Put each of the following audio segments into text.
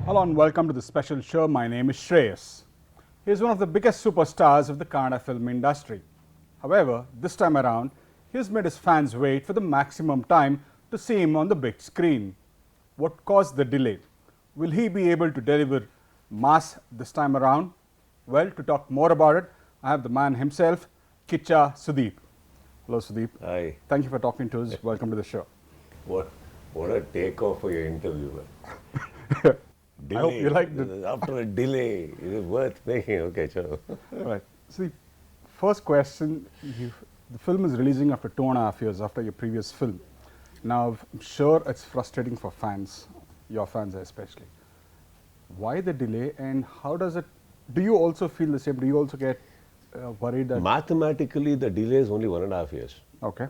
Hello and welcome to the special show. My name is Shreyas. He is one of the biggest superstars of the Kannada film industry. However, this time around, he has made his fans wait for the maximum time to see him on the big screen. What caused the delay? Will he be able to deliver mass this time around? Well, to talk more about it, I have the man himself, Kiccha Sudeep. Hello, Sudeep. Hi. Thank you for talking to us. Welcome to the show. What a takeoff for your interview, man. I hope you liked it. After a delay, it is worth making. Okay, chalo. Right. See, first question, the film is releasing after 2.5 years after your previous film. Now, I'm sure it's frustrating for fans, your fans especially. Why the delay and how does it, do you also feel the same? Do you also get worried that, Mathematically, the delay is only 1.5 years. okay,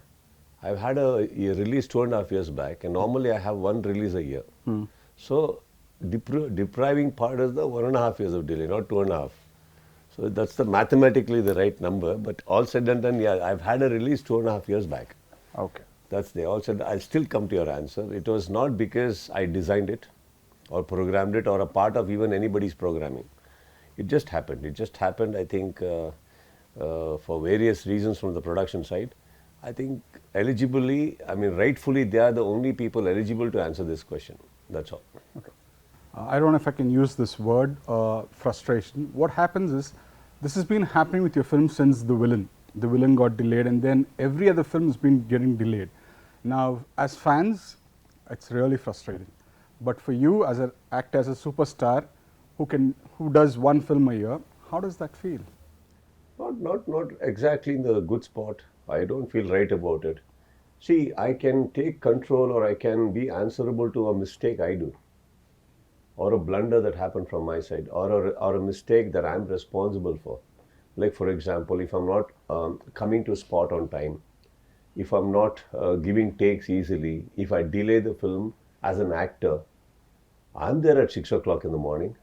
I've had a release 2.5 years back, and normally I have one release a year. So, depriving part is the 1.5 years of delay, not 2.5. So that's mathematically the right number. But all said and done, yeah, I've had a release 2.5 years back. okay, That's the all said. I'll still come to your answer. It was not because I designed it, or programmed it, or a part of even anybody's programming. It just happened. It just happened. I think for various reasons from the production side. I think rightfully, they are the only people eligible to answer this question. That's all. okay. I don't know if I can use this word, frustration. What happens is, this has been happening with your film since The Villain. The Villain got delayed and then every other film has been getting delayed. Now, as fans, it's really frustrating. But for you, as an act as a superstar who does one film a year, how does that feel? Not exactly in the good spot. I don't feel right about it. See, I can take control, or I can be answerable to a mistake I do, or a blunder that happened from my side, or a mistake that I'm responsible for. Like, for example, if I'm not coming to spot on time, if I'm not giving takes easily, if I delay the film as an actor, I'm there at 6 o'clock in the morning.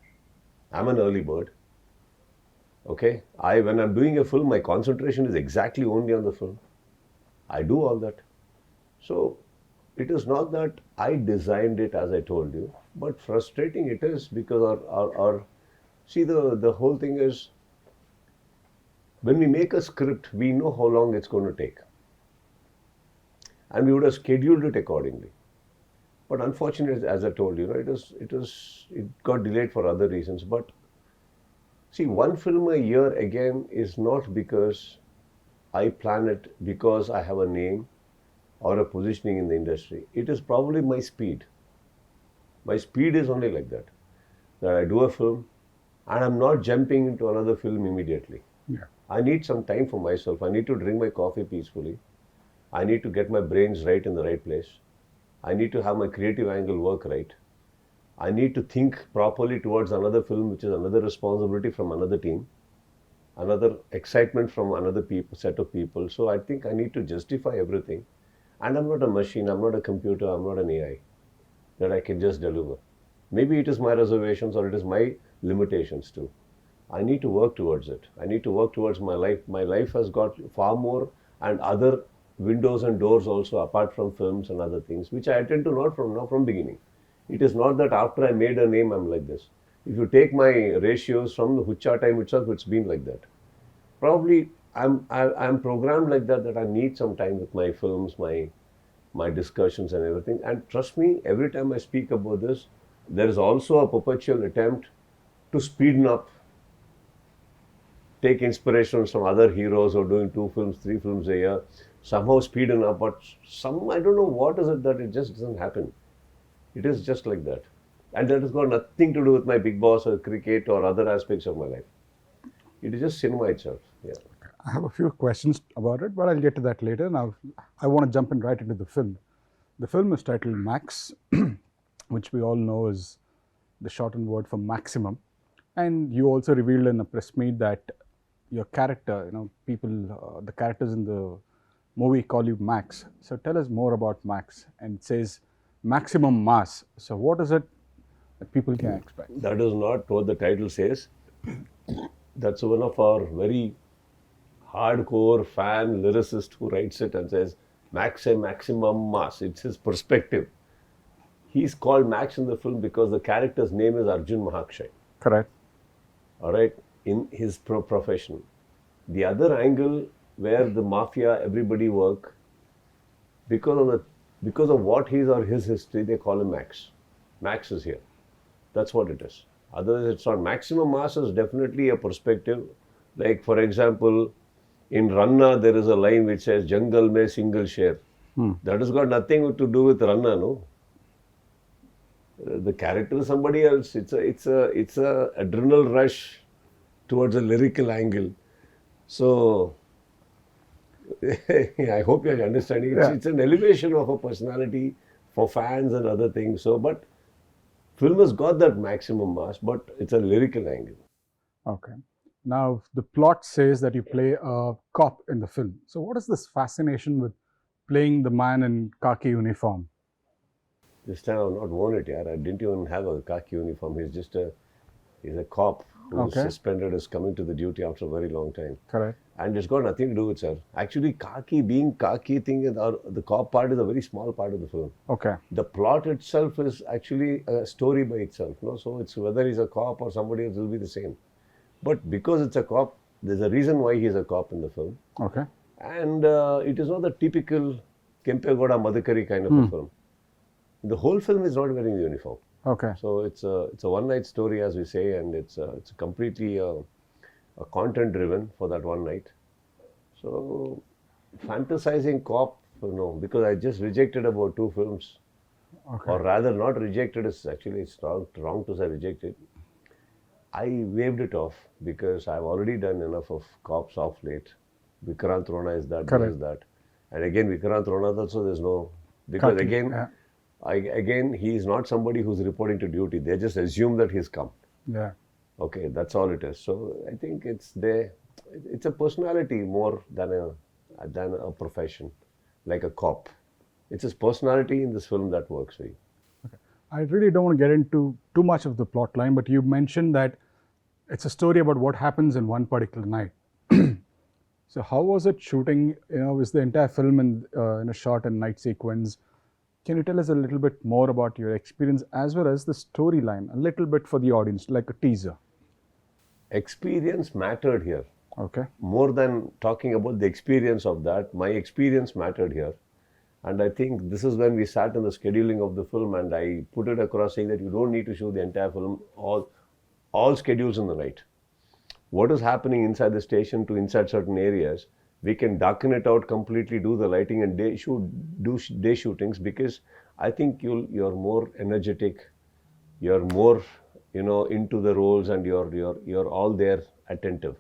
I'm an early bird. Okay? When I'm doing a film, my concentration is exactly only on the film. I do all that. So, it is not that I designed it, as I told you, but frustrating it is because see, the whole thing is, when we make a script, we know how long it's going to take. And we would have scheduled it accordingly. But unfortunately, as I told you, it got delayed for other reasons. But see, one film a year again is not because I plan it because I have a name or a positioning in the industry. It is probably my speed. My speed is only like that. That I do a film and I'm not jumping into another film immediately. Yeah. I need some time for myself. I need to drink my coffee peacefully. I need to get my brains right in the right place. I need to have my creative angle work right. I need to think properly towards another film, which is another responsibility from another team, another excitement from another set of people. So I think I need to justify everything. And I'm not a machine, I'm not a computer, I'm not an AI that I can just deliver. Maybe it is my reservations or it is my limitations too. I need to work towards it. I need to work towards my life. My life has got far more and other windows and doors also, apart from films and other things, which I attend to not from beginning. It is not that after I made a name, I'm like this. If you take my ratios from the Hucha time itself, it's been like that. Probably I'm programmed like that I need some time with my films, my discussions and everything. And trust me, every time I speak about this, there is also a perpetual attempt to speeden up, take inspiration from other heroes who are doing 2 films, 3 films a year, somehow speeden up, but I don't know what is it that it just doesn't happen. It is just like that. And that has got nothing to do with my Big Boss or cricket or other aspects of my life. It is just cinema itself. Yeah. I have a few questions about it, but I'll get to that later. Now, I want to jump in right into the film. The film is titled Max, which we all know is the shortened word for maximum. And you also revealed in a press meet that your character, the characters in the movie call you Max. So tell us more about Max. And it says maximum mass. So what is it that people can expect? That is not what the title says. That's one of our very hardcore fan lyricist who writes it and says maximum mass. It's his perspective. He's called Max in the film because the character's name is Arjun Mahakshay. Correct. All right, in his profession. The other angle where the mafia, everybody work, because of what his or his history, they call him Max. Max is here. That's what it is. Otherwise, it's not. Maximum mass is definitely a perspective. Like, for example, in Ranna, there is a line which says, Jungle mein single share. That has got nothing to do with Ranna, no? The character is somebody else. It's a adrenal rush towards a lyrical angle. So, I hope you're understanding. It's an elevation of a personality for fans and other things. So, but film has got that maximum mass, but it's a lyrical angle. Okay. Now, the plot says that you play a cop in the film. So, what is this fascination with playing the man in khaki uniform? This time I've not worn it, yeah. I didn't even have a khaki uniform. He's a cop who's suspended, is coming to the duty after a very long time. Correct. And it's got nothing to do with, sir. Actually, being khaki thing, the cop part is a very small part of the film. Okay. The plot itself is actually a story by itself. No? So it's whether he's a cop or somebody else will be the same. But because it's a cop, there's a reason why he's a cop in the film. Okay. And it is not the typical Kempegoda Madhukari kind of a film. The whole film is not wearing the uniform. Okay. So it's a one night story, as we say, and it's completely a content driven for that one night. So fantasizing cop, because I just rejected about 2 films, or rather not rejected. It's wrong to say rejected. I waved it off because I've already done enough of cops off late. Vikrant Rona is that, this is that, and again Vikrant Rona also there's no, because again he is not somebody who's reporting to duty. They just assume that he's come. Yeah. Okay, that's all it is. So I think it's a personality more than a profession, like a cop. It's his personality in this film that works for you. Okay. I really don't want to get into too much of the plot line, but you mentioned that it's a story about what happens in one particular night. So how was it shooting? Is the entire film in a shot and night sequence? Can you tell us a little bit more about your experience as well as the storyline, a little bit for the audience, like a teaser? Experience mattered here. Okay. More than talking about the experience of that, my experience mattered here. And I think this is when we sat in the scheduling of the film and I put it across saying that you don't need to show the entire film, all schedules in the night. What is happening inside the station to inside certain areas, we can darken it out completely, do the lighting and do day shootings, because I think you're more energetic, you're more into the roles, and you're all there attentive.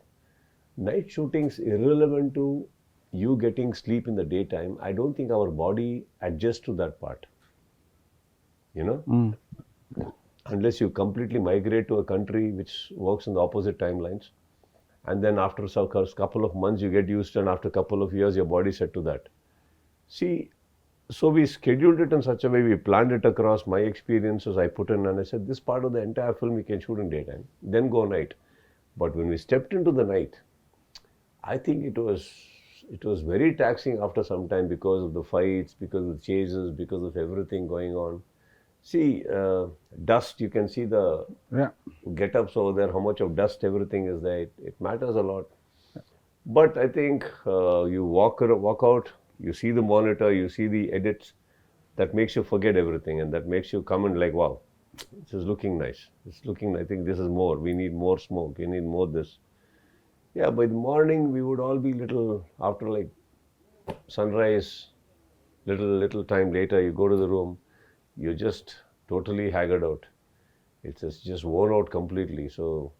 Night shootings irrelevant to you getting sleep in the daytime. I don't think our body adjusts to that part. Unless you completely migrate to a country which works in the opposite timelines. And then after a couple of months, you get used to, and after a couple of years, your body set to that. See, so we scheduled it in such a way, we planned it across my experiences, I put in, and I said, this part of the entire film we can shoot in daytime, then go night. But when we stepped into the night, I think it was very taxing after some time because of the fights, because of the chases, because of everything going on. See, dust, you can see the get-ups over there, how much of dust everything is there. It matters a lot. But I think you walk out, you see the monitor, you see the edits, that makes you forget everything, and that makes you come in like, wow, this is looking nice. I think this is more. We need more smoke. We need more this. Yeah, by the morning, we would all be after like sunrise, little time later, you go to the room, you're just totally haggard out. It's just worn out completely. So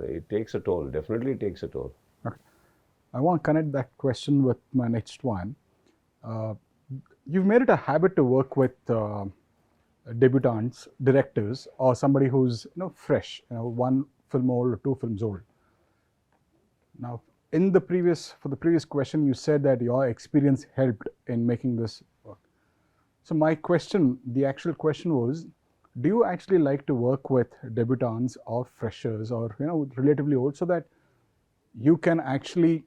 it takes a toll. Definitely takes a toll. Okay. I want to connect that question with my next one. You've made it a habit to work with debutants, directors, or somebody who's fresh, 1 film old or 2 films old. Now, for the previous question, you said that your experience helped in making this work. So the actual question was, do you actually like to work with debutants or freshers or relatively old, so that you can actually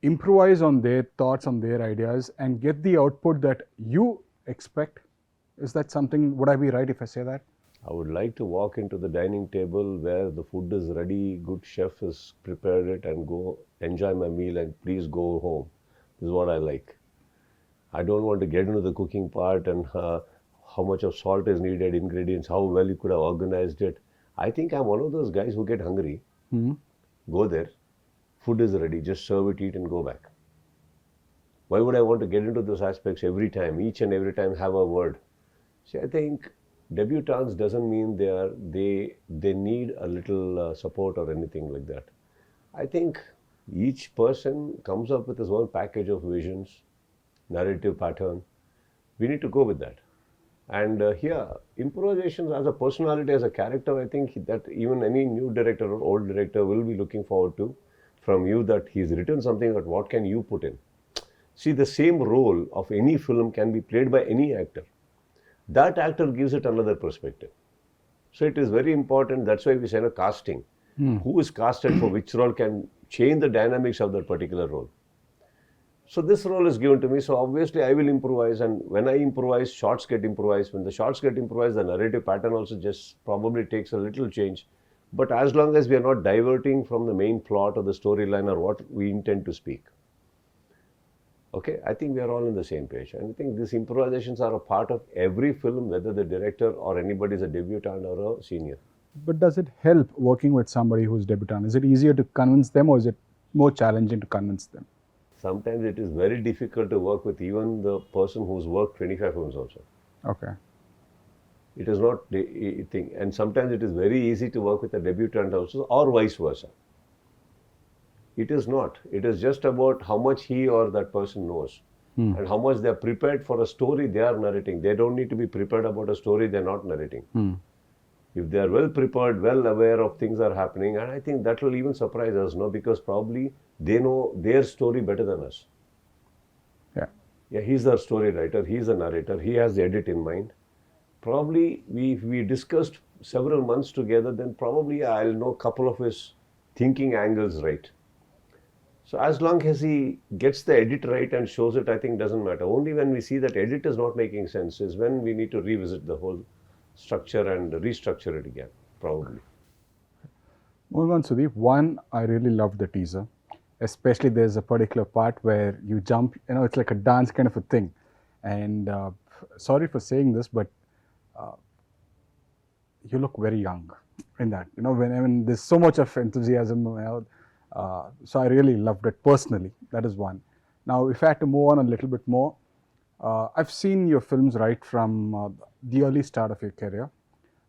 improvise on their thoughts, on their ideas, and get the output that you expect Is that something, would I be right if I say that? I would like to walk into the dining table where the food is ready, good chef has prepared it, and go enjoy my meal and please go home. This is what I like. I don't want to get into the cooking part and how much of salt is needed, ingredients, how well you could have organized it. I think I'm one of those guys who get hungry, go there, food is ready, just serve it, eat, and go back. Why would I want to get into those aspects every time, each and every time have a word? See, I think debutantes doesn't mean they need a little support or anything like that. I think each person comes up with his own package of visions, narrative pattern. We need to go with that. And here, improvisations as a personality, as a character, I think that even any new director or old director will be looking forward to from you, that he's written something, but what can you put in? See, the same role of any film can be played by any actor. That actor gives it another perspective. So it is very important. That's why we say a casting. Who is casted for which role can change the dynamics of that particular role. So this role is given to me. So obviously I will improvise. And when I improvise, shots get improvised. When the shots get improvised, the narrative pattern also just probably takes a little change. But as long as we are not diverting from the main plot or the storyline or what we intend to speak. Okay, I think we are all on the same page. And I think these improvisations are a part of every film, whether the director or anybody is a debutant or a senior. But does it help working with somebody who's debutant? Is it easier to convince them, or is it more challenging to convince them? Sometimes it is very difficult to work with even the person who's worked 25 films also. Okay. It is not the thing. And sometimes it is very easy to work with a debutant also, or vice versa. It is not. It is just about how much he or that person knows and how much they are prepared for a story they are narrating. They don't need to be prepared about a story they are not narrating. If they are well prepared, well aware of things are happening, and I think that will even surprise us, no? Because probably they know their story better than us. Yeah, he's the story writer, he's the narrator, he has the edit in mind. Probably if we discussed several months together, then probably I'll know a couple of his thinking angles right. So as long as he gets the edit right and shows it, I think doesn't matter. Only when we see that edit is not making sense is when we need to revisit the whole structure and restructure it again, probably. Moving on, Sudeep, one, I really loved the teaser. Especially there's a particular part where you jump, it's like a dance kind of a thing. And sorry for saying this, but you look very young in that. When there's so much of enthusiasm, so I really loved it personally. That is one. Now, if I had to move on a little bit more, I've seen your films right from the early start of your career.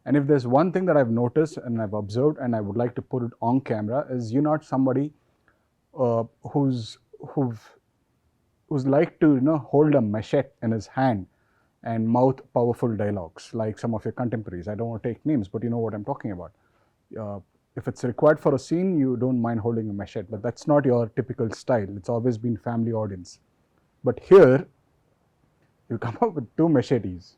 And if there's one thing that I've noticed and I've observed and I would like to put it on camera, is you're not somebody who's like to hold a machete in his hand and mouth powerful dialogues like some of your contemporaries. I don't want to take names, but you know what I'm talking about. If it's required for a scene, you don't mind holding a machete, but that's not your typical style. It's always been family audience. But here, you come up with two machetes,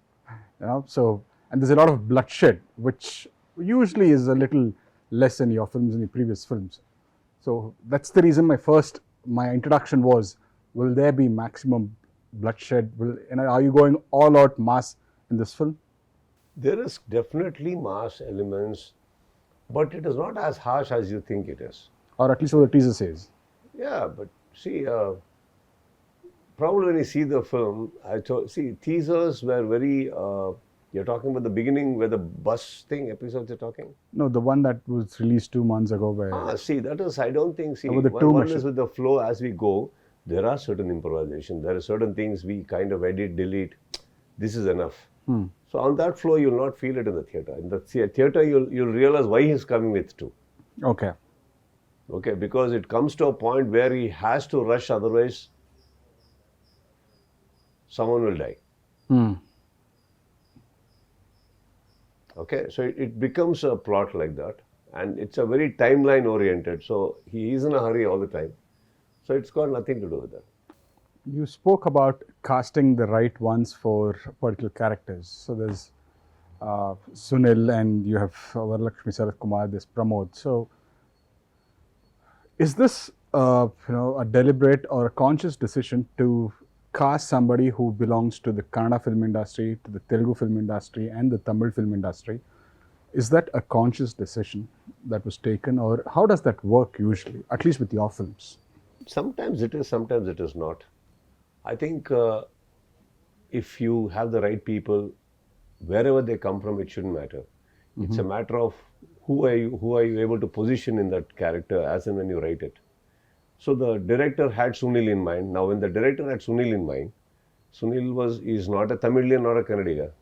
so, and there's a lot of bloodshed, which usually is a little less in your films than your previous films. So that's the reason my introduction was, will there be maximum bloodshed? Are you going all out mass in this film? There is definitely mass elements, but it is not as harsh as you think it is. Or at least what the teaser says. Yeah, but see, probably when you see the film, teasers were very, you're talking about the beginning where the bus thing episodes you're talking? No, the one that was released 2 months ago where... that is, I don't think, one is with the flow as we go. There are certain improvisation. There are certain things we kind of edit, delete. This is enough. So on that flow, you'll not feel it in the theatre. In the theatre, you'll realize why he's coming with two. Okay. Okay, because it comes to a point where he has to rush, otherwise someone will die. Okay, so it becomes a plot like that, and it's a very timeline oriented. So he is in a hurry all the time. So it's got nothing to do with that. You spoke about casting the right ones for particular characters. So there's Sunil, and you have Varalakshmi Sarath Kumar, there's Pramod. So is this a deliberate or a conscious decision to cast somebody who belongs to the Kannada film industry, to the Telugu film industry, and the Tamil film industry. Is that a conscious decision that was taken, or how does that work usually, at least with your films? Sometimes it is, sometimes it is not. I think if you have the right people, wherever they come from, it shouldn't matter. It's a matter of who are you able to position in that character as and when you write it. So the director had Sunil in mind. Now, when the director had Sunil in mind, Sunil is not a Tamilian or a Kannadiga.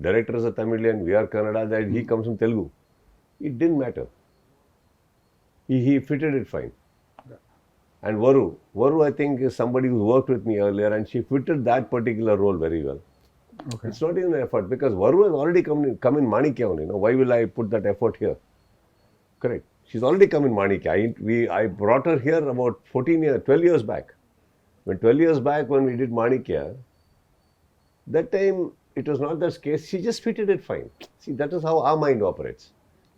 Director is a Tamilian, we are Kannada, that he comes from Telugu. It didn't matter. He fitted it fine. And Varu I think is somebody who worked with me earlier, and she fitted that particular role very well. Okay. It's not even an effort, because Varu has already come in Manikya only. Why will I put that effort here? Correct. She's already come in Manikya. I brought her here about 12 years back. When 12 years back when we did Manikya, that time it was not that case. She just fitted it fine. See, that is how our mind operates.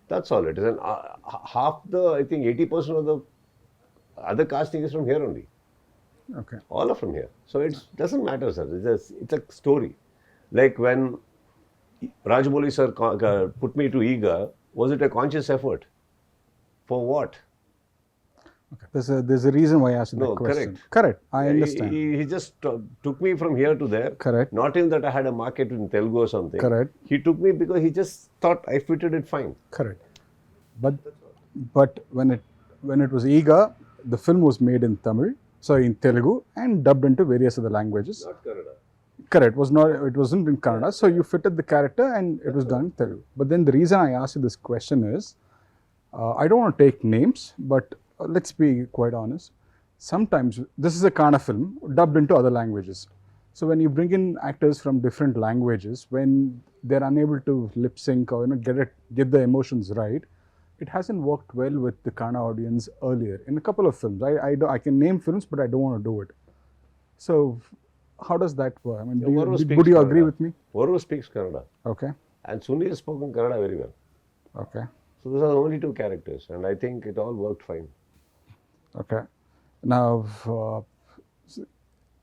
That's all it is. And I think 80% of the other casting is from here only. Okay. All are from here. So it doesn't matter, sir. It's a story. Like when Rajamouli sir put me to Eager, was it a conscious effort? For what? Okay. There's a reason why I asked you that question. Correct. I understand. He just took me from here to there. Correct. Not even that I had a market in Telugu or something. Correct. He took me because he just thought I fitted it fine. Correct. But when it was Eager, the film was made in Tamil, so in Telugu, and dubbed into various other languages. Not Kannada. Correct. It wasn't in Kannada, so you fitted the character and it was done in Telugu. But then the reason I asked you this question is, I don't want to take names, but let's be quite honest. Sometimes this is a Kannada film dubbed into other languages. So when you bring in actors from different languages, when they're unable to lip sync or get the emotions right, it hasn't worked well with the Kannada audience earlier in a couple of films. I can name films, but I don't want to do it. So how does that work? I mean, would you agree with me? Varu speaks Kannada. Okay. And Sunil has spoken Kannada very well. Okay. So those are the only two characters, and I think it all worked fine. Okay. Now,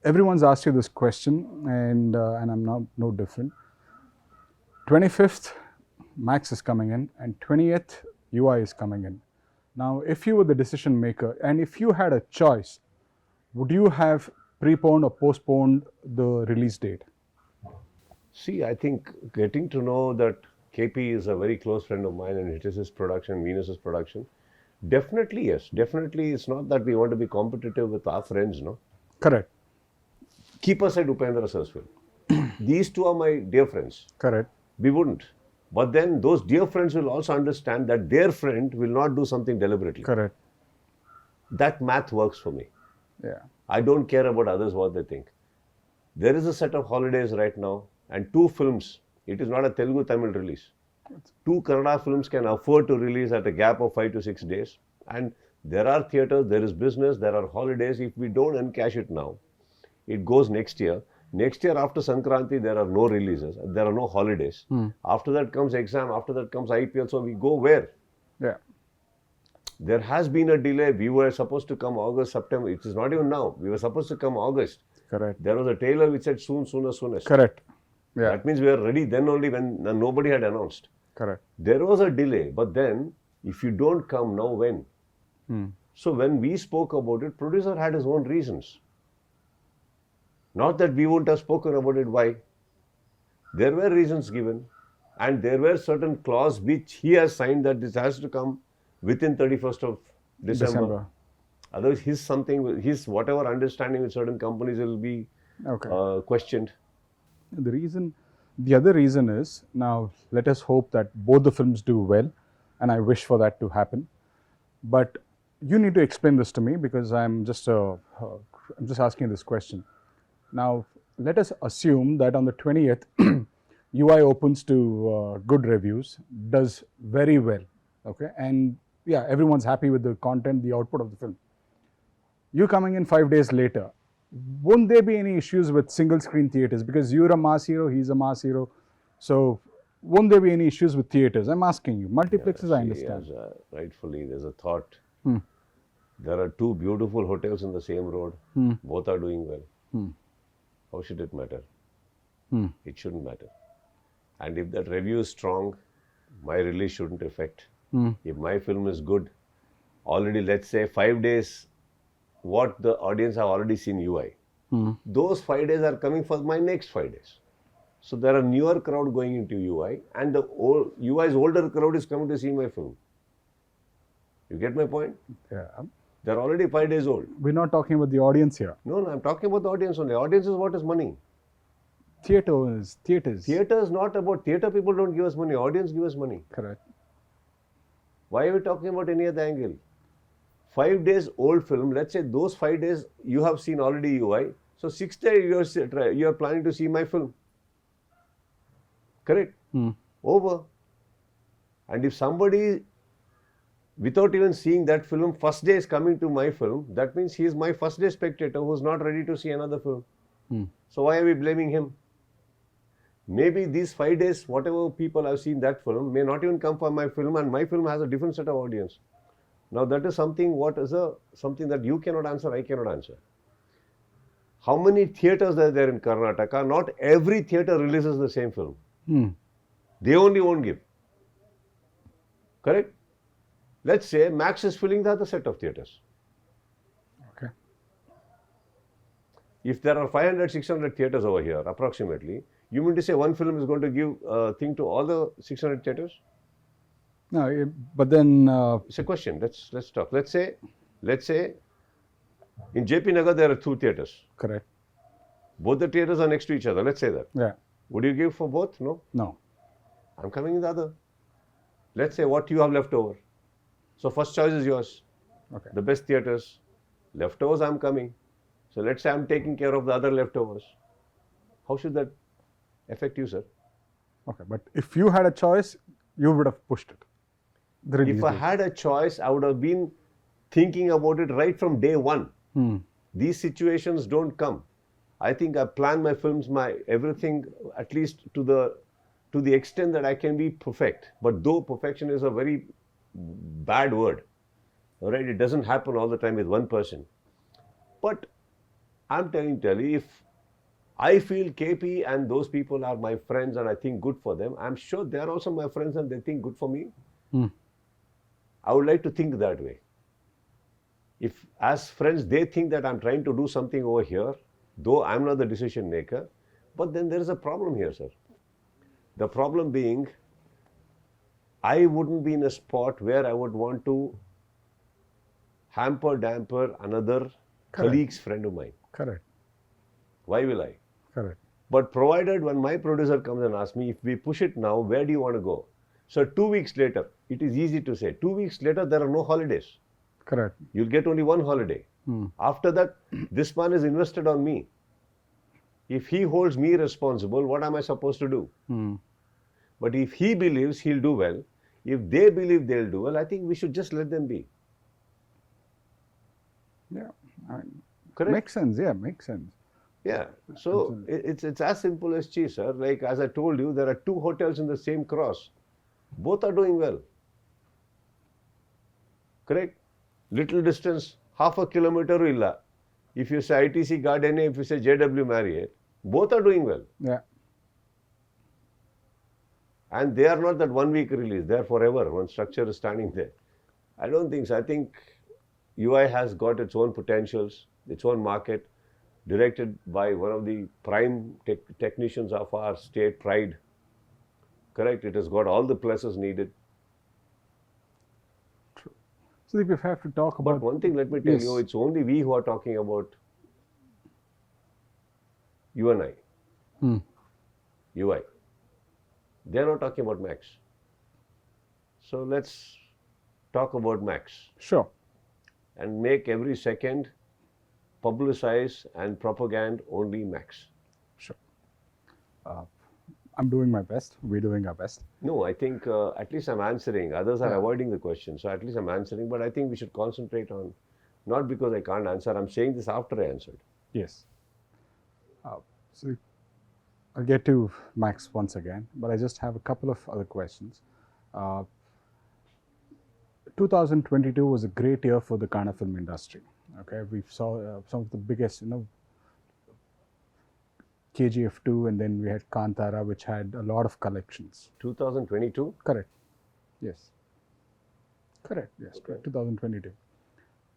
everyone's asked you this question, and I'm now no different. 25th, Max is coming in, and 20th, UI is coming in. Now, if you were the decision maker, and if you had a choice, would you have preponed or postponed the release date? See, I think getting to know that KP is a very close friend of mine, and it is his production, Venus's production. Definitely, yes. Definitely, it's not that we want to be competitive with our friends, no? Correct. Keep aside Upendra sir's film. These two are my dear friends. Correct. We wouldn't. But then those dear friends will also understand that their friend will not do something deliberately. Correct. That math works for me. Yeah. I don't care about others, what they think. There is a set of holidays right now, and two films. It is not a Telugu Tamil release. Two Kannada films can afford to release at a gap of 5 to 6 days. And there are theatres, there is business, there are holidays. If we don't encash it now, it goes next year. Next year after Sankranti, there are no releases. There are no holidays. After that comes exam. After that comes IPL. So we go where? Yeah. There has been a delay. We were supposed to come August, September. It is not even now. We were supposed to come August. Correct. There was a trailer which said soon, sooner, soonest. Correct. Yeah. That means we were ready then only when nobody had announced. Correct. There was a delay. But then, if you don't come now, when? So when we spoke about it, producer had his own reasons. Not that we wouldn't have spoken about it. Why? There were reasons given, and there were certain clauses which he has signed that this has to come within 31st of December. Otherwise, his whatever understanding with certain companies will be questioned. The other reason is, now let us hope that both the films do well, and I wish for that to happen. But you need to explain this to me, because I'm just asking this question. Now, let us assume that on the 20th, UI opens to good reviews, does very well, okay? And yeah, everyone's happy with the content, the output of the film. You coming in 5 days later, won't there be any issues with single screen theatres? Because you're a mass hero, he's a mass hero. So, won't there be any issues with theatres? I'm asking you. Multiplexes, I understand. Yes, rightfully, there's a thought. There are two beautiful hotels in the same road. Both are doing well. How should it matter? Hmm. It shouldn't matter. And if that review is strong, my release shouldn't affect. If my film is good, already let's say 5 days, what the audience have already seen UI. Those 5 days are coming for my next 5 days. So there are newer crowd going into UI, and the UI's older crowd is coming to see my film. You get my point? Yeah. They're already 5 days old. We're not talking about the audience here. No, I'm talking about the audience only. Audience is what is money. Theaters. Theatre is not about theatre. People don't give us money. Audience give us money. Correct. Why are we talking about any other angle? 5 days old film. Let's say those 5 days you have seen already UI. So 6th day you are planning to see my film. Correct? Over. And if somebody, without even seeing that film, first day is coming to my film, that means he is my first day spectator who is not ready to see another film. So why are we blaming him? Maybe these 5 days, whatever people have seen that film, may not even come for my film, and my film has a different set of audience. Now that is something, something that you cannot answer, I cannot answer. How many theatres are there in Karnataka? Not every theatre releases the same film. They only won't give. Correct? Let's say Max is filling the other set of theatres. Okay. If there are 500, 600 theatres over here, approximately, you mean to say one film is going to give a thing to all the 600 theatres? No, but then It's a question. Let's talk. Let's say in JP Nagar there are 2 theatres. correct. Both the theatres are next to each other. Let's say that. Yeah. Would you give for both? No. No. I'm coming in the other. Let's say what you have left over. So first choice is yours. Okay. The best theatres. Leftovers I'm coming. So let's say I'm taking care of the other leftovers. How should that affect you, sir? Okay. But if you had a choice, you would have pushed it. The release If I date. had a choice, I would have been thinking about it right from day one. These situations don't come. I think I plan my films, my everything, at least to the extent that I can be perfect. But though perfection is a very bad word, all right, it doesn't happen all the time with one person. But I'm telling you, if I feel KP and those people are my friends and I think good for them, I'm sure they are also my friends and they think good for me. I would like to think that way. If as friends they think that I'm trying to do something over here, though I'm not the decision maker, but then there is a problem here, sir. The problem being, I wouldn't be in a spot where I would want to damper another colleague's friend of mine. Correct. Why will I? Correct. But provided when my producer comes and asks me, if we push it now, where do you want to go? So 2 weeks later, it is easy to say. 2 weeks later, there are no holidays. Correct. You'll get only one holiday. After that, this man is invested on me. If he holds me responsible, what am I supposed to do? But if he believes he'll do well, if they believe they'll do well, I think we should just let them be. Yeah. Correct? Makes sense. Yeah, makes sense. Yeah. So it's as simple as cheese, sir. Like as I told you, there are 2 hotels in the same cross. Both are doing well. Correct? Little distance, half a kilometer illa. If you say ITC Garden, if you say JW Marriott, both are doing well. Yeah. And they are not that 1 week release, they are forever. One structure is standing there. I don't think so. I think UI has got its own potentials, its own market, directed by one of the prime technicians of our state, Pride. Correct? It has got all the pluses needed. So if you have to talk But about one thing, let me tell you, it's only we who are talking about you and I. UI. They are not talking about Max. So let's talk about Max. Sure. And make every second publicize and propaganda only Max. Sure. I'm doing my best. We're doing our best. No, I think at least I'm answering. Others are avoiding the question. So at least I'm answering. But I think we should concentrate on, not because I can't answer, I'm saying this after I answered. Yes. So I'll get to Max once again, but I just have a couple of other questions. 2022 was a great year for the Kannada film industry. Okay, we saw some of the biggest, KGF 2, and then we had Kantara, which had a lot of collections. 2022? Correct. Yes. Correct. Yes. Okay. 2022.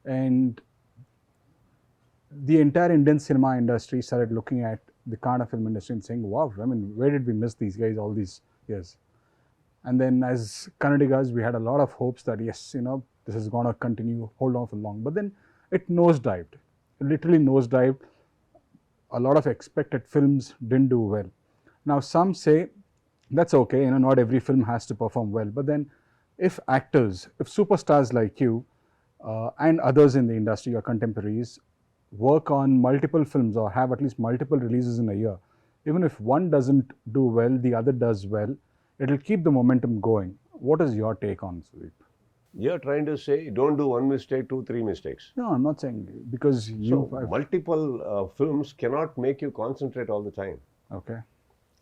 And the entire Indian cinema industry started looking at the Kannada film industry and saying, wow, I mean, where did we miss these guys all these years? And then as Kannadigas, we had a lot of hopes that, yes, this is going to continue, hold on for long. But then it nosedived. It literally nosedived. A lot of expected films didn't do well. Now, some say that's okay, not every film has to perform well. But then if actors, if superstars like you and others in the industry, your contemporaries, work on multiple films or have at least multiple releases in a year, even if one doesn't do well, the other does well, it'll keep the momentum going. What is your take on Sudeep? You're trying to say don't do one mistake, 2-3 mistakes. No, I'm not saying because multiple films cannot make you concentrate all the time. Okay.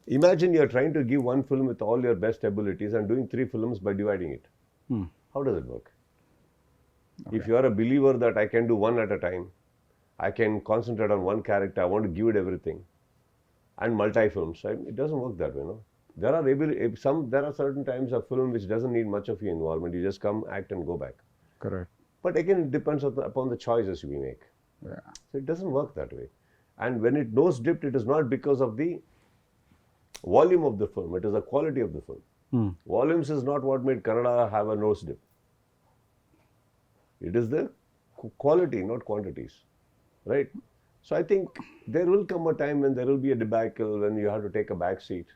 Imagine you're trying to give one film with all your best abilities and doing 3 films by dividing it. How does it work? Okay. If you are a believer that I can do one at a time, I can concentrate on one character, I want to give it everything, and multi-films, it doesn't work that way, no? There are certain times a film which doesn't need much of your involvement. You just come, act, and go back. Correct. But again, it depends upon the choices we make. Yeah. So it doesn't work that way. And when it nose dipped, it is not because of the volume of the film. It is the quality of the film. Volumes is not what made Kannada have a nose dip. It is the quality, not quantities, right? So I think there will come a time when there will be a debacle, when you have to take a back seat.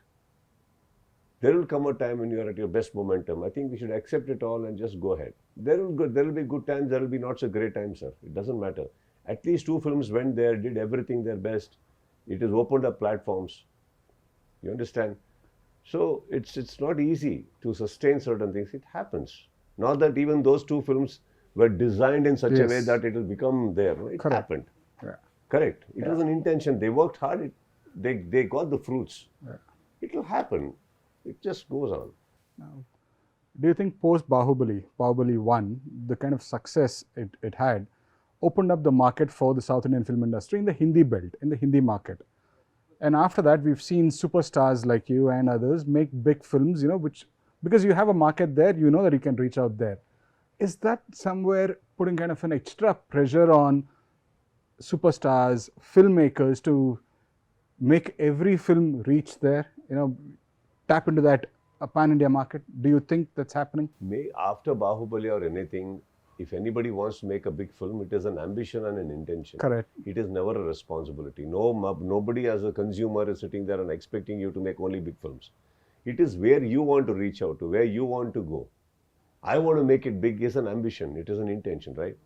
There will come a time when you are at your best momentum. I think we should accept it all and just go ahead. There will be good times, there will be not so great times, sir. It doesn't matter. At least 2 films went there, did everything their best. It has opened up platforms. You understand? So it's not easy to sustain certain things. It happens. Not that even those 2 films were designed in such a way that it will become there. It happened. Yeah. Correct. It was an intention. They worked hard. They got the fruits. Yeah. It will happen. It just goes on. Now, do you think post Bahubali 1, the kind of success it had, opened up the market for the South Indian film industry in the Hindi belt, in the Hindi market? And after that, we've seen superstars like you and others make big films, which, because you have a market there, that you can reach out there. Is that somewhere putting kind of an extra pressure on superstars, filmmakers to make every film reach there, tap into that pan-India market? Do you think that's happening? After Bahubali or anything, if anybody wants to make a big film, it is an ambition and an intention. Correct. It is never a responsibility. Nobody as a consumer is sitting there and expecting you to make only big films. It is where you want to reach out to, where you want to go. I want to make it big is an ambition. It is an intention, right?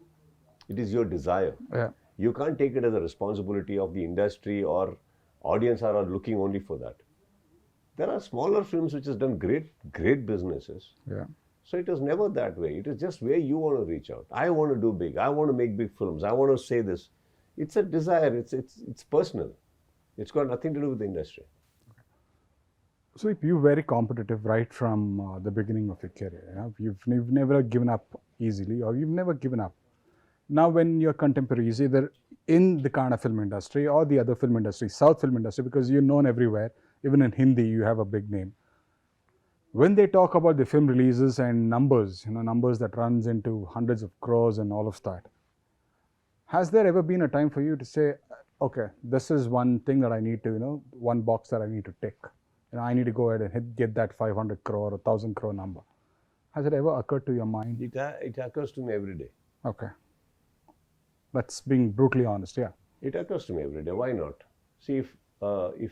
It is your desire. Yeah. You can't take it as a responsibility of the industry or audience are looking only for that. There are smaller films which has done great businesses. Yeah. So it is never that way. It is just where you want to reach out. I want to do big. I want to make big films. I want to say this. It's a desire. It's personal. It's got nothing to do with the industry. So you're very competitive right from the beginning of your career. You've never given up easily, or you've never given up. Now, when your contemporaries, either in the Kannada film industry or the other film industry, South film industry, because you're known everywhere, even in Hindi, you have a big name. When they talk about the film releases and numbers, numbers that runs into hundreds of crores and all of that, has there ever been a time for you to say, okay, this is one thing that I need to, one box that I need to tick. I need to go ahead and get that 500 crore or 1,000 crore number. Has it ever occurred to your mind? It occurs to me every day. Okay. That's being brutally honest, yeah. It occurs to me every day. Why not? See, if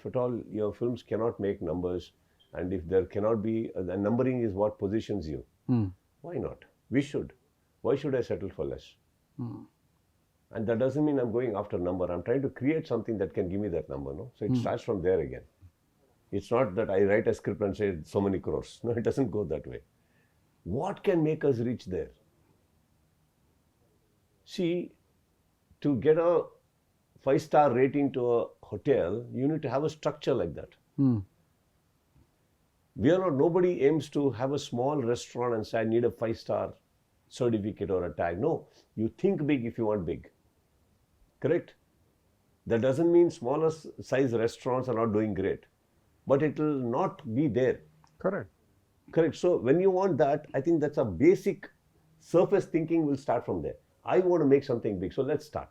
at all your films cannot make numbers, and if there cannot be, the numbering is what positions you. Why not? We should. Why should I settle for less? And that doesn't mean I'm going after number. I'm trying to create something that can give me that number, no? So it starts from there again. It's not that I write a script and say so many crores. No, it doesn't go that way. What can make us reach there? See, to get a 5-star rating to a hotel, you need to have a structure like that. Nobody aims to have a small restaurant and say, I need a 5-star certificate or a tag. No, you think big if you want big. Correct? That doesn't mean smaller size restaurants are not doing great, but it will not be there. Correct. Correct. So when you want that, I think that's a basic surface thinking will start from there. I want to make something big, so let's start.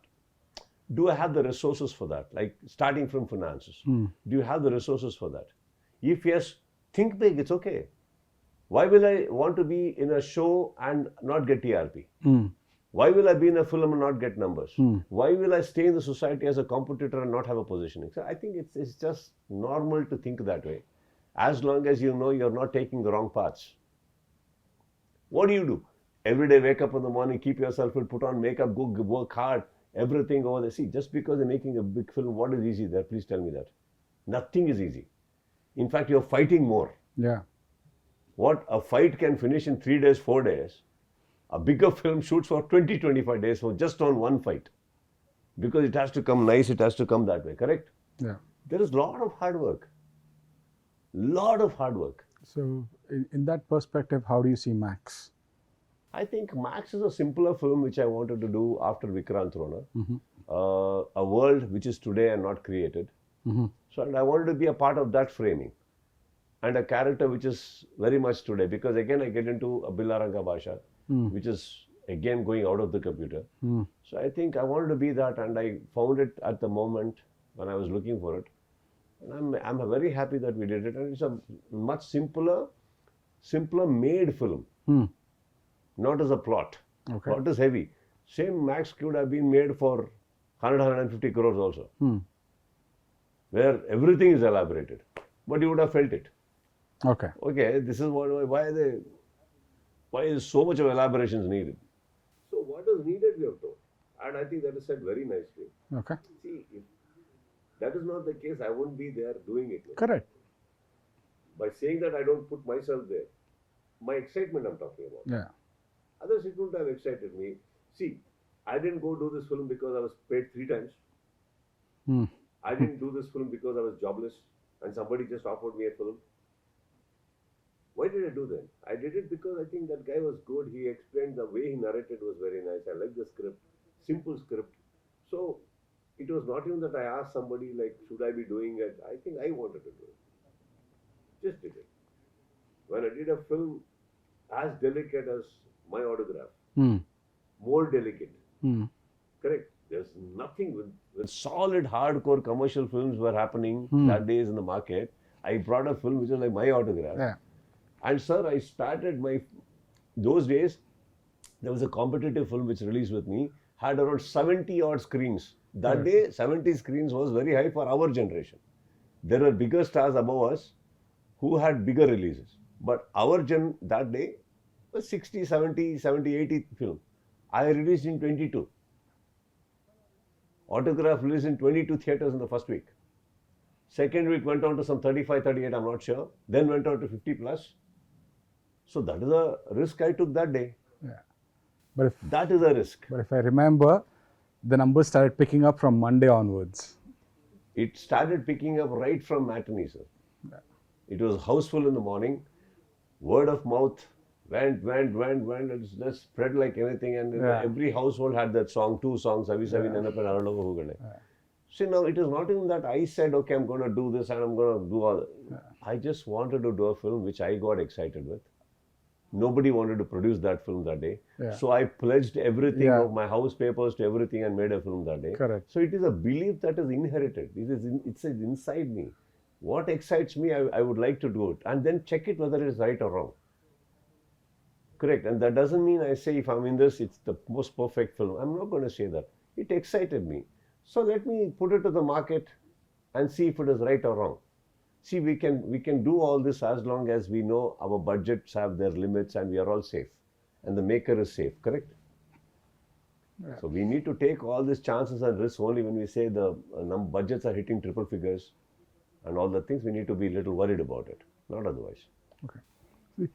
Do I have the resources for that? Like starting from finances. Do you have the resources for that? If yes, think big, it's okay. Why will I want to be in a show and not get TRP? Why will I be in a film and not get numbers? Why will I stay in the society as a competitor and not have a positioning? So I think it's just normal to think that way, as long as you know you're not taking the wrong paths. What do? Every day wake up in the morning, keep yourself fit, put on makeup, go work hard, everything over there. See, just because you're making a big film, what is easy there? Please tell me that. Nothing is easy. In fact, you're fighting more. Yeah. What a fight can finish in 3 days, 4 days, a bigger film shoots for 20, 25 days for just on one fight. Because it has to come nice, it has to come that way, correct? Yeah. There is a lot of hard work. Lot of hard work. So in that perspective, how do you see Max? I think Max is a simpler film which I wanted to do after Vikrant Rona. A world which is today and not created. So and I wanted to be a part of that framing. And a character which is very much today, because again I get into a Bilaranga Bhasha, which is again going out of the computer. So I think I wanted to be that, and I found it at the moment when I was looking for it. And I'm very happy that we did it, and it's a much simpler made film, not as a plot. Okay. Plot is heavy. Same Max could have been made for 150 crores also, where everything is elaborated, but you would have felt it. Okay. Okay, this is why is so much of elaboration is needed? So what is needed we have told, and I think that is said very nicely. Okay. See, if that is not the case, I won't be there doing it. Correct. By saying that I don't put myself there, my excitement I'm talking about. Yeah. Others, it wouldn't have excited me. See, I didn't go do this film because I was paid 3 times. I didn't do this film because I was jobless and somebody just offered me a film. Why did I do that? I did it because I think that guy was good. He explained, the way he narrated was very nice. I liked the script, simple script. So it was not even that I asked somebody like, should I be doing it? I think I wanted to do it. Just did it. When I did a film as delicate as my autograph, more delicate. Correct. There's nothing with solid hardcore commercial films were happening that days in the market. I brought a film which was like my autograph. Yeah. And sir, I started those days, there was a competitive film which released with me, had around 70 odd screens. That day, 70 screens was very high for our generation. There were bigger stars above us who had bigger releases. But our that day was 60, 70, 80 film. I released in 22. Autograph released in 22 theatres in the first week. Second week went on to some 35, 38, I'm not sure. Then went on to 50 plus. So that is a risk I took that day. Yeah. But that is a risk. But if I remember, the numbers started picking up from Monday onwards. It started picking up right from matinee, sir. Yeah. It was houseful in the morning. Word of mouth went. It just spread like anything. And every household had that song, 2 songs. Avi Savi Nenape, I don't know who gonna. See, now it is not even that I said, okay, I'm going to do this and I'm going to do all that. Yeah. I just wanted to do a film which I got excited with. Nobody wanted to produce that film that day. Yeah. So I pledged everything of my house papers to everything and made a film that day. Correct. So it is a belief that is inherited. It's inside me. What excites me, I would like to do it. And then check it whether it is right or wrong. Correct. And that doesn't mean I say if I'm in this, it's the most perfect film. I'm not going to say that. It excited me. So let me put it to the market and see if it is right or wrong. See, we can do all this as long as we know our budgets have their limits and we are all safe. And the maker is safe, correct? Yeah. So we need to take all these chances and risks only when we say the budgets are hitting triple figures and all the things. We need to be a little worried about it, not otherwise. Okay.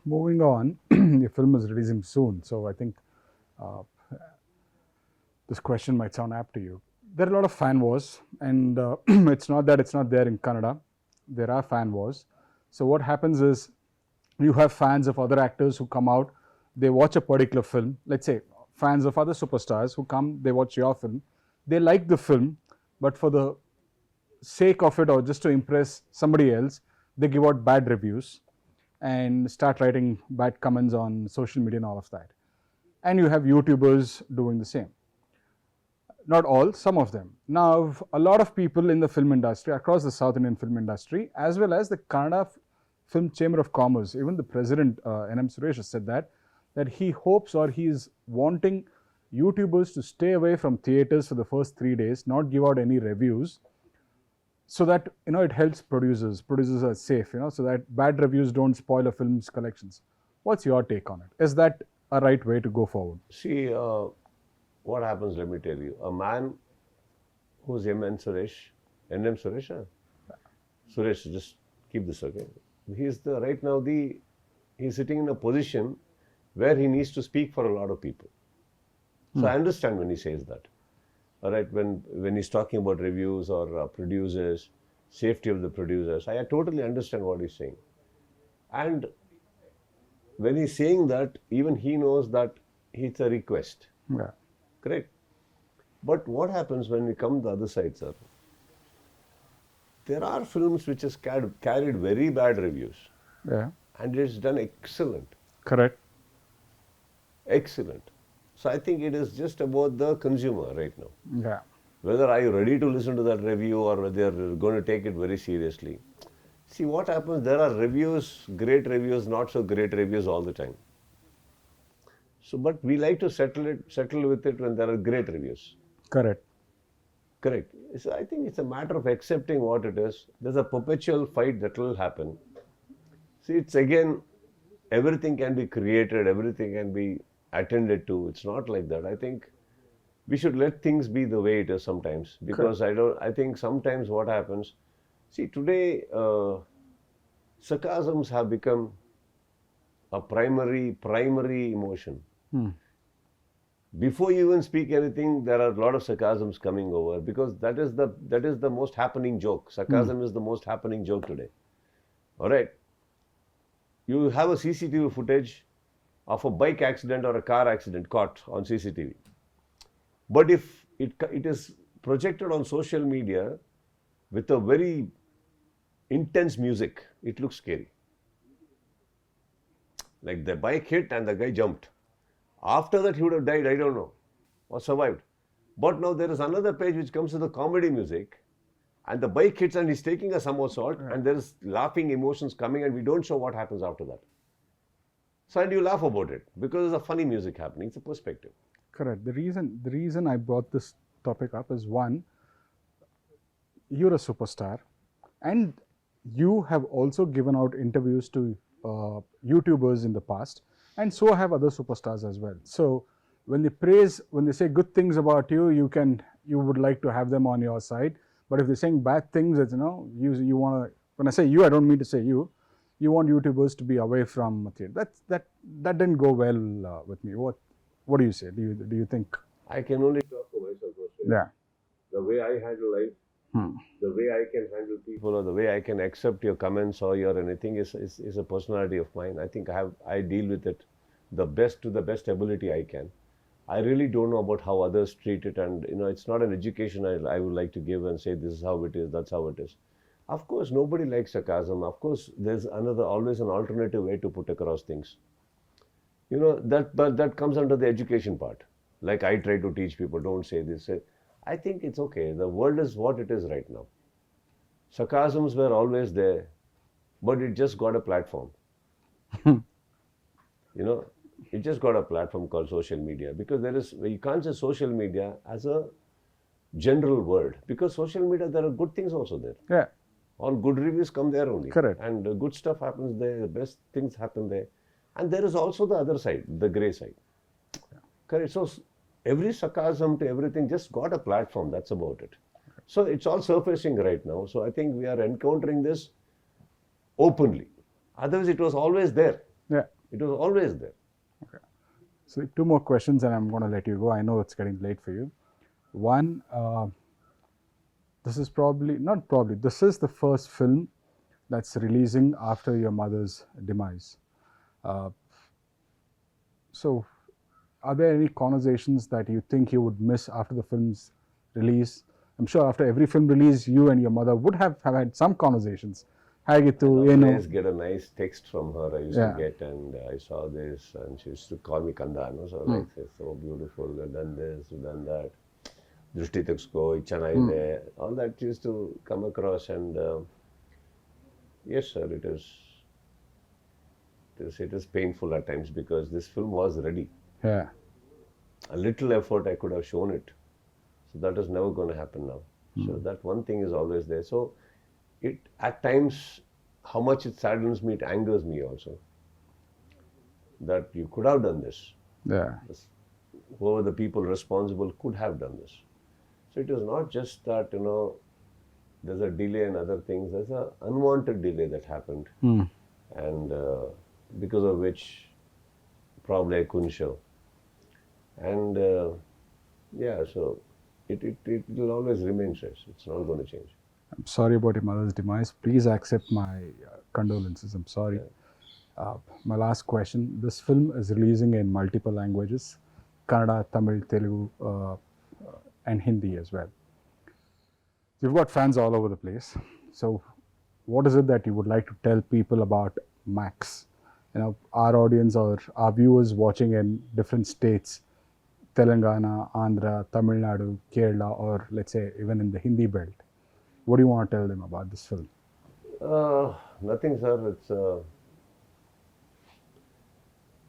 Moving on, your film is releasing soon. So I think this question might sound apt to you. There are a lot of fan wars, and it's not that it's not there in Kannada. There are fan wars. So what happens is you have fans of other actors who come out, they watch a particular film. Let's say fans of other superstars who come, they watch your film. They like the film, but for the sake of it or just to impress somebody else, they give out bad reviews and start writing bad comments on social media and all of that. And you have YouTubers doing the same. Not all, some of them. Now, a lot of people in the film industry, across the South Indian film industry, as well as the Kannada Film Chamber of Commerce, even the president, N.M. Suresh, has said that he hopes or he is wanting YouTubers to stay away from theaters for the first 3 days, not give out any reviews, so that it helps producers. Producers are safe, so that bad reviews don't spoil a film's collections. What's your take on it? Is that a right way to go forward? See, what happens, let me tell you. A man who's N.M. Suresh, Suresh, just keep this, okay? He's he's sitting in a position where he needs to speak for a lot of people. So I understand when he says that. All right, when he's talking about reviews or producers, safety of the producers, I totally understand what he's saying. And when he's saying that, even he knows that it's a request. Yeah. Correct. But what happens when we come to the other side, sir? There are films which has carried very bad reviews. Yeah. And it's done excellent. Correct. Excellent. So I think it is just about the consumer right now. Yeah. Whether are you ready to listen to that review or whether you're going to take it very seriously. See what happens, there are reviews, great reviews, not so great reviews all the time. So, but we like to settle with it when there are great reviews. Correct. Correct. So I think it's a matter of accepting what it is. There's a perpetual fight that will happen. See, it's again, everything can be created, everything can be attended to. It's not like that. I think we should let things be the way it is sometimes, because I think sometimes what happens, see today sarcasms have become a primary emotion. Before you even speak anything, there are a lot of sarcasms coming over, because that is the most happening joke. Sarcasm is the most happening joke today. All right. You have a CCTV footage of a bike accident or a car accident caught on CCTV. But if it is projected on social media with a very intense music, it looks scary. Like the bike hit and the guy jumped. After that he would have died, I don't know, or survived. But now there is another page which comes with the comedy music, and the bike hits and he's taking a somersault, and there is laughing emotions coming, and we don't show what happens after that. So and you laugh about it because there's a funny music happening. It's a perspective. Correct. The reason I brought this topic up is, one, you're a superstar, and you have also given out interviews to YouTubers in the past, and so have other superstars as well. So when they say good things about you, you would like to have them on your side. But if they're saying bad things, it's, you want to. When I say you, I don't mean to say you. You want YouTubers to be away from theatre. That didn't go well with me. What do you say? Do you think? I can only talk for myself. Yeah. The way I handle life, the way I can handle people, or the way I can accept your comments or your anything is a personality of mine. I think I deal with it to the best ability I can. I really don't know about how others treat it, and it's not an education I would like to give and say this is how it is, that's how it is. Of course, nobody likes sarcasm. Of course, there's always an alternative way to put across things. That comes under the education part. Like I try to teach people, don't say this. I think it's okay. The world is what it is right now. Sarcasms were always there, but it just got a platform. It just got a platform called social media, because you can't say social media as a general word, because social media, there are good things also there. Yeah. All good reviews come there only. Correct. And good stuff happens there, the best things happen there. And there is also the other side, the grey side. Yeah. Correct. So every sarcasm to everything just got a platform, that's about it. So it's all surfacing right now. So I think we are encountering this openly. Otherwise it was always there. Yeah. It was always there. Okay. So 2 more questions and I'm going to let you go. I know it's getting late for you. One, this is this is the first film that's releasing after your mother's demise. So are there any conversations that you think you would miss after the film's release? I'm sure after every film release, you and your mother would have had some conversations. ಹೇಗಿತ್ತು I ಏನು always get a nice text from her. I used Yeah. to get, and I saw this, and she used to call me Kanda. No? So like, it's so beautiful. You've done this, you've done that. Drushti Tuksko, Ichanaide, all that used to come across, and yes, sir, it is painful at times because this film was ready. Yeah. A little effort, I could have shown it. So that is never going to happen now. So that one thing is always there. So it at times, how much it saddens me, it angers me also. That you could have done this. Yeah. Whoever the people responsible could have done this. So it is not just that, there's a delay and other things. There's an unwanted delay that happened. And because of which probably I couldn't show. And yeah, so it will always remain stress. It's not going to change. I'm sorry about your mother's demise. Please accept my condolences. I'm sorry. My last question. This film is releasing in multiple languages, Kannada, Tamil, Telugu, and Hindi as well. You've got fans all over the place. So what is it that you would like to tell people about Max? Our audience or our viewers watching in different states, Telangana, Andhra, Tamil Nadu, Kerala, or let's say even in the Hindi belt. What do you want to tell them about this film? Nothing, sir. It's.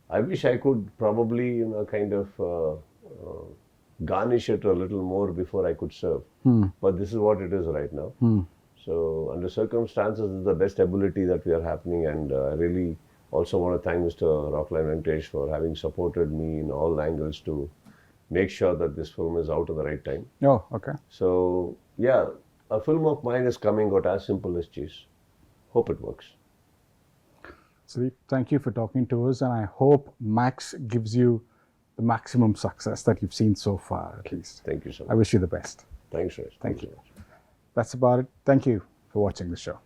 I wish I could probably, kind of garnish it a little more before I could serve. But this is what it is right now. So, under circumstances, this is the best ability that we are happening, and I really also want to thank Mr. Rockline Venkatesh for having supported me in all angles to make sure that this film is out at the right time. Oh, okay. So, yeah, a film of mine is coming out as simple as cheese. Hope it works. Sudeep, thank you for talking to us, and I hope Max gives you the maximum success that you've seen so far, at least. Thank you so I much. wish you the best. Thanks, Suresh. Thank Thanks you. so much. That's about it. Thank you for watching the show.